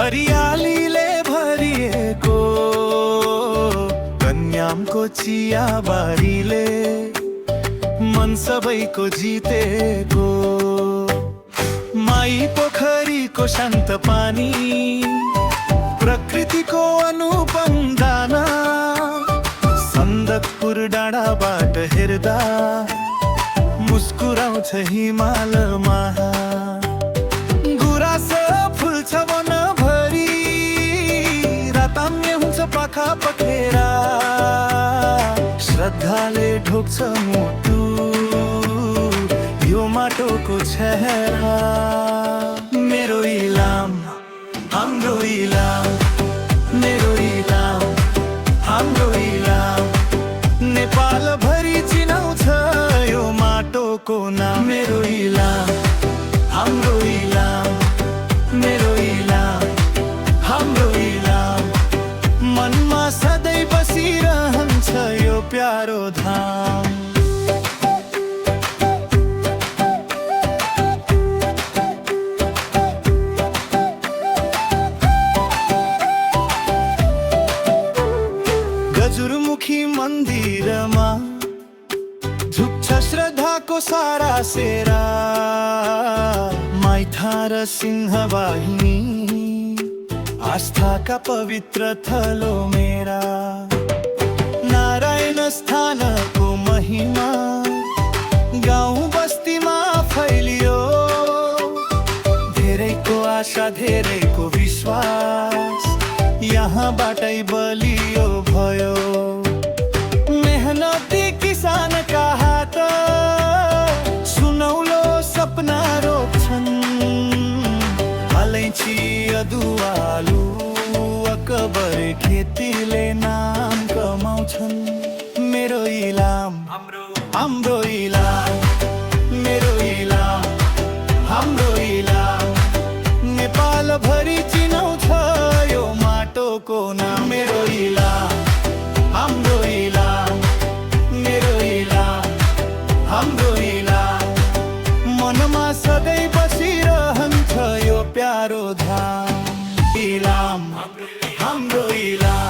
हरियालीले भरिएको कन्यामको चियाबारीले मन सबैको जितेको, माई पोखरीको शान्त पानी, प्रकृतिको अनुपम दाना, सन्दकपुर डाँडाबाट हेर्दा मुस्कुराउँछ हिमालमा। गुराँस फुल्छ वनभरि, राताम्य हुन्छ पाखा पखेरा, श्रद्धाले ढोक्छ मुटु यो माटोको चेहरा। मेरो इलाम हाम्रो इलाम, मेरो इलाम हाम्रो इलाम, नेपाल भरि चिनाउँछ यो माटोको नाम। मेरो इलाम हाम्रो इलाम, मेरो इलाम हाम्रो इलाम, मनमा सधैँ बसिरहन्छ यो प्यारो धाम। गजुरमुखी मन्दिरमा झुक्छ श्रद्धाको सारा सेरा, माइथा र सिंहवाहिनी आस्थाका पवित्र थलो मेरा। नारायण स्थानको महिमा गाउँ बस्तीमा फैलियो, धेरैको आशा धेरैको विश्वास यहाँबाटै बलियो भयो। मेहनती किसानका हात सुनौलो सपना रोप्छन्, अलैँची अदुवालु अकबर खेतीले नाम कमाउँछन्। मेरो इलाम हाम्रो इलाम, मेरो इलाम हाम्रो इलाम, नेपाल भरि चिनाउँछ यो माटोको नाम। मेरो इलाम हाम्रो इलाम, मेरो इलाम हाम्रो इलाम, मनमा सधैँ बसिरहन्छ यो प्यारो धाम। इलाम हाम्रो इलाम।